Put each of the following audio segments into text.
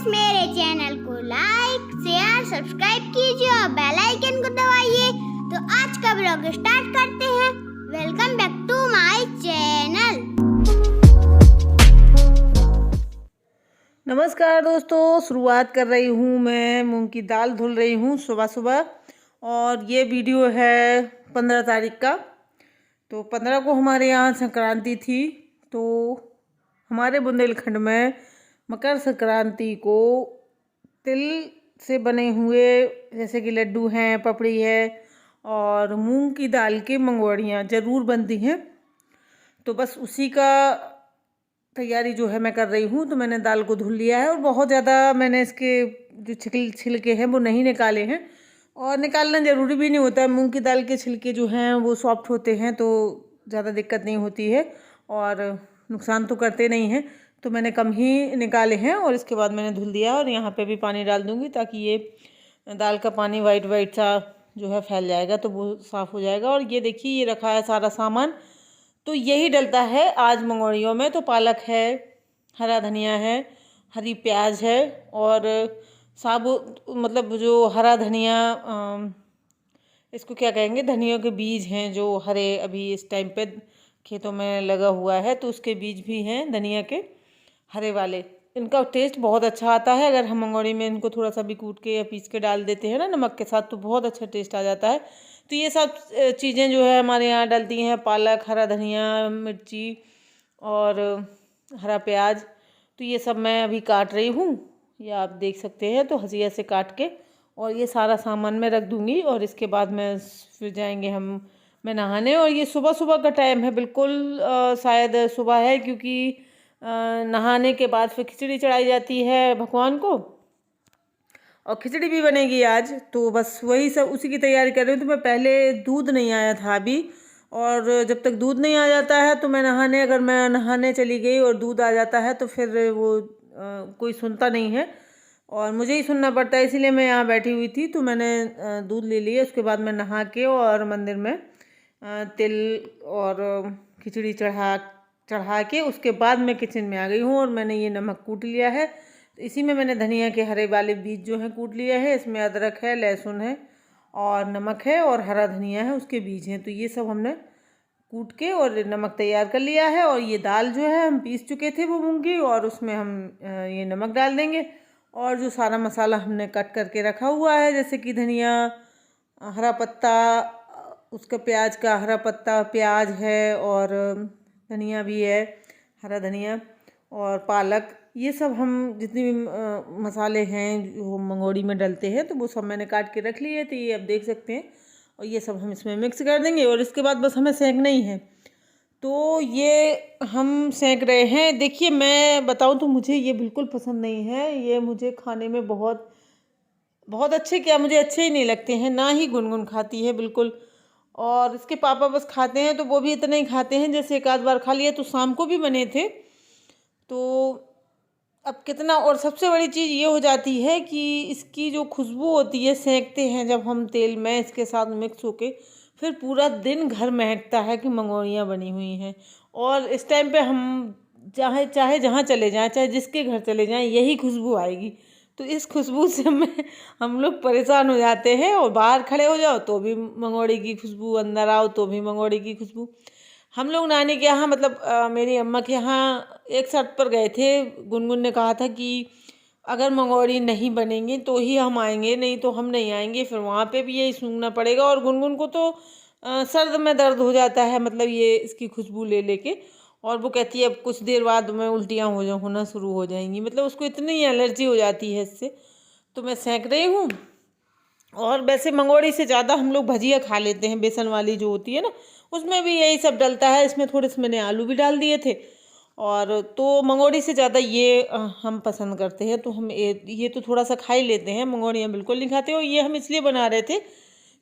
Guys, मेरे channel को like share subscribe कीजिए और बेल आइकन को दबाइए। तो आज का ब्लॉग स्टार्ट करते हैं। Welcome back to my channel. नमस्कार दोस्तों, शुरुआत कर रही हूँ। मैं मूंग की दाल धुल रही हूँ सुबह सुबह, और ये वीडियो है 15 तारीख का। तो 15 को हमारे यहाँ संक्रांति थी। तो हमारे बुंदेलखंड में मकर संक्रांति को तिल से बने हुए जैसे कि लड्डू हैं, पपड़ी है और मूंग की दाल के मंगोड़ियाँ ज़रूर बनती हैं। तो बस उसी का तैयारी जो है मैं कर रही हूँ। तो मैंने दाल को धुल लिया है और बहुत ज़्यादा मैंने इसके जो छिलके हैं वो नहीं निकाले हैं, और निकालना ज़रूरी भी नहीं होता है। मूंग की दाल के छिलके जो हैं वो सॉफ्ट होते हैं, तो ज़्यादा दिक्कत नहीं होती है और नुकसान तो करते नहीं हैं। तो मैंने कम ही निकाले हैं और इसके बाद मैंने धुल दिया, और यहाँ पे भी पानी डाल दूँगी ताकि ये दाल का पानी वाइट वाइट सा जो है फैल जाएगा, तो वो साफ़ हो जाएगा। और ये देखिए, ये रखा है सारा सामान, तो यही डलता है आज मंगोड़ियों में। तो पालक है, हरा धनिया है, हरी प्याज है, और साबुत मतलब जो हरा धनिया, इसको क्या कहेंगे, धनिया के बीज हैं जो हरे अभी इस टाइम पे खेतों में लगा हुआ है, तो उसके बीज भी हैं धनिया के हरे वाले। इनका टेस्ट बहुत अच्छा आता है। अगर हम मंगोड़ी में इनको थोड़ा सा भी कूट के या पीस के डाल देते हैं ना नमक के साथ, तो बहुत अच्छा टेस्ट आ जाता है। तो ये सब चीज़ें जो है हमारे यहाँ डलती हैं, पालक, हरा धनिया, मिर्ची और हरा प्याज। तो ये सब मैं अभी काट रही हूँ, ये आप देख सकते हैं। तो हसिया से काट के और ये सारा सामान मैं रख दूँगी, और इसके बाद मैं फिर जाएंगे मैं नहाने। और ये सुबह सुबह का टाइम है, बिल्कुल शायद सुबह है, क्योंकि नहाने के बाद फिर खिचड़ी चढ़ाई जाती है भगवान को, और खिचड़ी भी बनेगी आज। तो बस वही सब उसी की तैयारी कर रही हूँ। तो मैं पहले दूध नहीं आया था अभी, और जब तक दूध नहीं आ जाता है तो अगर मैं नहाने चली गई और दूध आ जाता है तो फिर वो कोई सुनता नहीं है और मुझे ही सुनना पड़ता है। इसीलिए मैं यहाँ बैठी हुई थी, तो मैंने दूध ले लिया। उसके बाद मैं नहा के और मंदिर में तिल और खिचड़ी चढ़ा के उसके बाद मैं किचन में आ गई हूँ, और मैंने ये नमक कूट लिया है। तो इसी में मैंने धनिया के हरे वाले बीज जो हैं कूट लिए हैं। इसमें अदरक है, लहसुन है और नमक है, और हरा धनिया है उसके बीज हैं। तो ये सब हमने कूट के और नमक तैयार कर लिया है। और ये दाल जो है हम पीस चुके थे वो मूंगी, और उसमें हम ये नमक डाल देंगे। और जो सारा मसाला हमने कट करके रखा हुआ है, जैसे कि धनिया, हरा पत्ता, उसका प्याज का हरा पत्ता, प्याज है और धनिया भी है, हरा धनिया और पालक, ये सब हम जितने भी मसाले हैं जो मंगोड़ी में डलते हैं, तो वो सब मैंने काट के रख लिए थे, ये आप देख सकते हैं। और ये सब हम इसमें मिक्स कर देंगे, और इसके बाद बस हमें सेंकना ही है। तो ये हम सेंक रहे हैं। देखिए, मैं बताऊं तो मुझे ये बिल्कुल पसंद नहीं है। ये मुझे खाने में बहुत बहुत अच्छे, क्या मुझे अच्छे ही नहीं लगते हैं। ना ही गुनगुन खाती है बिल्कुल, और इसके पापा बस खाते हैं, तो वो भी इतना ही खाते हैं, जैसे एक आध बार खा लिया। तो शाम को भी बने थे, तो अब कितना। और सबसे बड़ी चीज़ ये हो जाती है कि इसकी जो खुशबू होती है, सेंकते हैं जब हम तेल में इसके साथ मिक्स होके, फिर पूरा दिन घर महकता है कि मंगोड़ियाँ बनी हुई हैं। और इस टाइम पे हम चाहे जहाँ चले जाएं, चाहे जिसके घर चले जाएं, यही खुशबू आएगी। तो इस खुशबू से हम लोग परेशान हो जाते हैं, और बाहर खड़े हो जाओ तो भी मंगोड़ी की खुशबू, अंदर आओ तो भी मंगोड़ी की खुशबू। हम लोग नानी के यहाँ, मतलब मेरी अम्मा के यहाँ एक शर्त पर गए थे। गुनगुन ने कहा था कि अगर मंगोड़ी नहीं बनेंगी तो ही हम आएंगे, नहीं तो हम नहीं आएंगे। फिर वहाँ पे भी यही सूंघना पड़ेगा, और गुनगुन को तो सर्द में दर्द हो जाता है, मतलब ये इसकी खुशबू ले लेके। और वो कहती है अब कुछ देर बाद में उल्टियाँ होना शुरू हो जाएंगी, मतलब उसको इतनी एलर्जी हो जाती है इससे। तो मैं सेंक रही हूँ। और वैसे मंगोड़ी से ज़्यादा हम लोग भजिया खा लेते हैं, बेसन वाली जो होती है ना, उसमें भी यही सब डलता है। इसमें थोड़े से मैंने आलू भी डाल दिए थे, और तो मंगोड़ी से ज़्यादा ये हम पसंद करते हैं। तो हम ये तो थोड़ा सा खा ही लेते हैं, मंगोड़ियाँ बिल्कुल नहीं खाते। और ये हम इसलिए बना रहे थे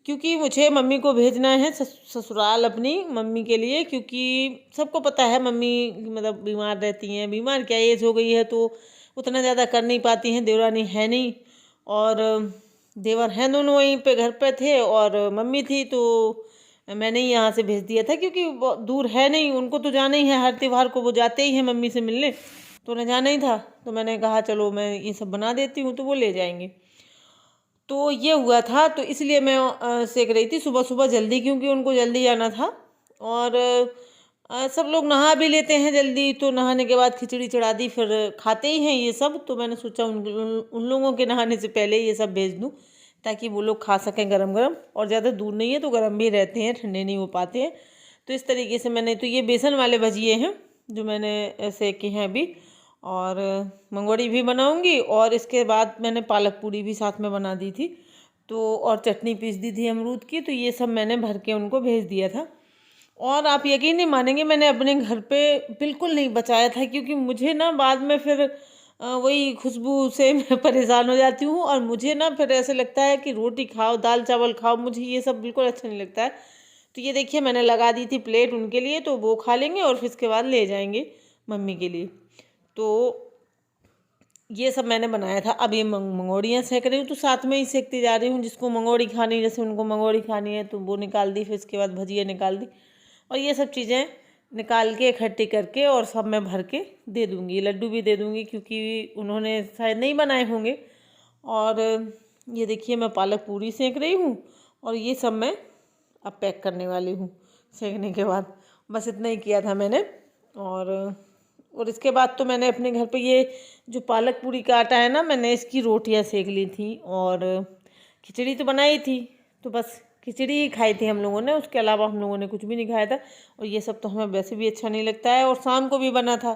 क्योंकि मुझे मम्मी को भेजना है ससुराल अपनी मम्मी के लिए, क्योंकि सबको पता है मम्मी मतलब बीमार रहती हैं। बीमार क्या, एज हो गई है तो उतना ज़्यादा कर नहीं पाती हैं। देवरानी है नहीं, और देवर हैं दोनों वहीं पे घर पे थे, और मम्मी थी। तो मैंने ही यहाँ से भेज दिया था, क्योंकि दूर है नहीं, उनको तो जाना ही है, हर त्यौहार को वो जाते ही हैं मम्मी से मिलने। तो उन्हें जाना ही था, तो मैंने कहा चलो मैं ये सब बना देती हूँ, तो वो ले जाएंगे। तो ये हुआ था, तो इसलिए मैं सेक रही थी सुबह सुबह जल्दी, क्योंकि उनको जल्दी जाना था। और सब लोग नहा भी लेते हैं जल्दी, तो नहाने के बाद खिचड़ी चढ़ा दी, फिर खाते ही हैं ये सब। तो मैंने सोचा उन लोगों के नहाने से पहले ये सब भेज दूँ, ताकि वो लोग खा सकें गरम गरम। और ज़्यादा दूर नहीं है तो गरम भी रहते हैं, ठंडे नहीं हो पाते हैं। तो इस तरीके से मैंने, तो ये बेसन वाले भजिए हैं जो मैंने सेके हैं अभी, और मंगोड़ी भी बनाऊंगी। और इसके बाद मैंने पालक पूरी भी साथ में बना दी थी, तो और चटनी पीस दी थी अमरूद की। तो ये सब मैंने भर के उनको भेज दिया था। और आप यकीन नहीं मानेंगे, मैंने अपने घर पे बिल्कुल नहीं बचाया था, क्योंकि मुझे ना बाद में फिर वही खुशबू से मैं परेशान हो जाती हूँ। और मुझे ना फिर ऐसे लगता है कि रोटी खाओ, दाल चावल खाओ, मुझे ये सब बिल्कुल अच्छा नहीं लगता है। तो ये देखिए मैंने लगा दी थी प्लेट उनके लिए, तो वो खा लेंगे और फिर इसके बाद ले जाएंगे मम्मी के लिए। तो ये सब मैंने बनाया था। अब ये मंगोड़ियाँ सेक रही हूँ, तो साथ में ही सेकती जा रही हूँ। जिसको मंगोड़ी खानी, जैसे उनको मंगोड़ी खानी है तो वो निकाल दी, फिर इसके बाद भजिया निकाल दी, और ये सब चीज़ें निकाल के इकट्ठी करके और सब मैं भर के दे दूँगी। लड्डू भी दे दूँगी, क्योंकि उन्होंने शायद नहीं बनाए होंगे। और ये देखिए मैं पालक पूरी सेक रही हूँ, और ये सब मैं अब पैक करने वाली हूँ सेकने के बाद। बस इतना ही किया था मैंने। और इसके बाद तो मैंने अपने घर पे ये जो पालक पूरी का आटा है ना, मैंने इसकी रोटियां सेक ली थी। और खिचड़ी तो बनाई थी, तो बस खिचड़ी ही खाई थी हम लोगों ने, उसके अलावा हम लोगों ने कुछ भी नहीं खाया था। और ये सब तो हमें वैसे भी अच्छा नहीं लगता है, और शाम को भी बना था।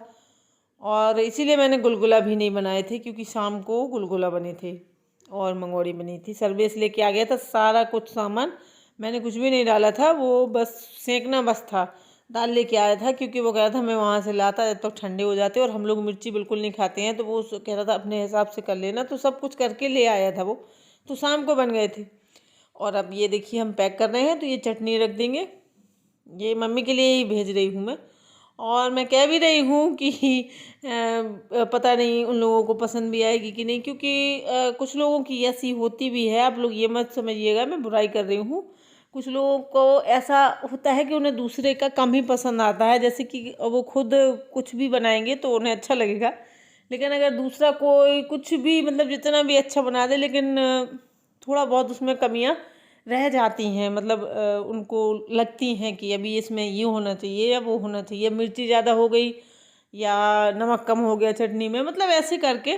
और इसीलिए मैंने गुलगुला भी नहीं बनाए थे, क्योंकि शाम को गुलगुला बने थे और मंगोड़ी बनी थी। सर्वेस लेके आ गया था सारा कुछ सामान, मैंने कुछ भी नहीं डाला था, वो बस सेकना बस था। दाल लेके आया था, क्योंकि वो कह रहा था मैं वहाँ से लाता जब तक ठंडे हो जाते, और हम लोग मिर्ची बिल्कुल नहीं खाते हैं, तो वो कह रहा था अपने हिसाब से कर लेना। तो सब कुछ करके ले आया था वो, तो शाम को बन गए थे। और अब ये देखिए हम पैक कर रहे हैं, तो ये चटनी रख देंगे। ये मम्मी के लिए ही भेज रही हूँ मैं। और मैं कह भी रही हूँ कि पता नहीं उन लोगों को पसंद भी आएगी कि नहीं, क्योंकि कुछ लोगों की ऐसी होती भी है। आप लोग ये मत समझिएगा मैं बुराई कर रही हूँ। कुछ लोगों को ऐसा होता है कि उन्हें दूसरे का कम ही पसंद आता है, जैसे कि वो खुद कुछ भी बनाएंगे तो उन्हें अच्छा लगेगा, लेकिन अगर दूसरा कोई कुछ भी मतलब जितना भी अच्छा बना दे, लेकिन थोड़ा बहुत उसमें कमियां रह जाती हैं, मतलब उनको लगती हैं कि अभी इसमें ये होना चाहिए या वो होना चाहिए, मिर्ची ज़्यादा हो गई या नमक कम हो गया चटनी में, मतलब ऐसे करके।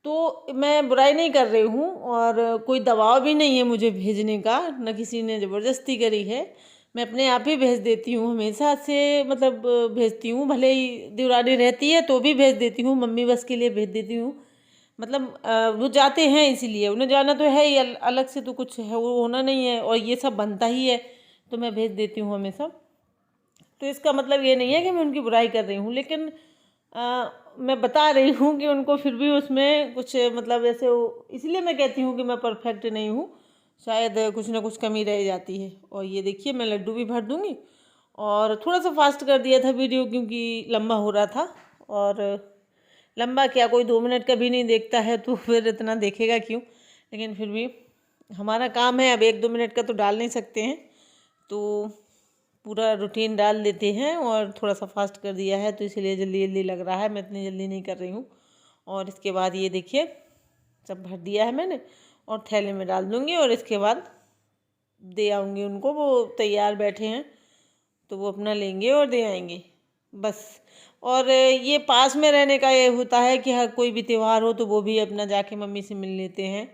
तो मैं बुराई नहीं कर रही हूँ, और कोई दबाव भी नहीं है मुझे भेजने का, न किसी ने ज़बरदस्ती करी है। मैं अपने आप ही भेज देती हूँ, हमेशा से मतलब भेजती हूँ। भले ही देवरानी रहती है तो भी भेज देती हूँ, मम्मी बस के लिए भेज देती हूँ। मतलब वो जाते हैं इसीलिए, उन्हें जाना तो है ही, अलग से तो कुछ है वो होना नहीं है, और ये सब बनता ही है, तो मैं भेज देती हूँ हमेशा। तो इसका मतलब ये नहीं है कि मैं उनकी बुराई कर रही हूँ, लेकिन मैं बता रही हूँ कि उनको फिर भी उसमें कुछ मतलब ऐसे इसलिए मैं कहती हूँ कि मैं परफेक्ट नहीं हूँ, शायद कुछ ना कुछ कमी रह जाती है। और ये देखिए मैं लड्डू भी भर दूँगी। और थोड़ा सा फास्ट कर दिया था वीडियो, क्योंकि लंबा हो रहा था। और लंबा क्या, कोई 2 मिनट का भी नहीं देखता है, तो फिर इतना देखेगा क्यों। लेकिन फिर भी हमारा काम है, अब 1-2 मिनट का तो डाल नहीं सकते हैं, तो पूरा रूटीन डाल देते हैं। और थोड़ा सा फास्ट कर दिया है, तो इसलिए जल्दी जल्दी लग रहा है, मैं इतनी जल्दी नहीं कर रही हूँ। और इसके बाद ये देखिए सब भर दिया है मैंने, और थैले में डाल दूँगी, और इसके बाद दे आऊँगी उनको। वो तैयार बैठे हैं, तो वो अपना लेंगे और दे आएंगे बस। और ये पास में रहने का ये होता है कि हर कोई भी त्यौहार हो तो वो भी अपना जाके मम्मी से मिल लेते हैं।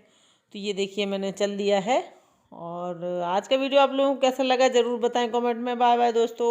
तो ये देखिए मैंने चल दिया है। और आज का वीडियो आप लोगों को कैसा लगा ज़रूर बताएं कमेंट में। बाय बाय दोस्तों।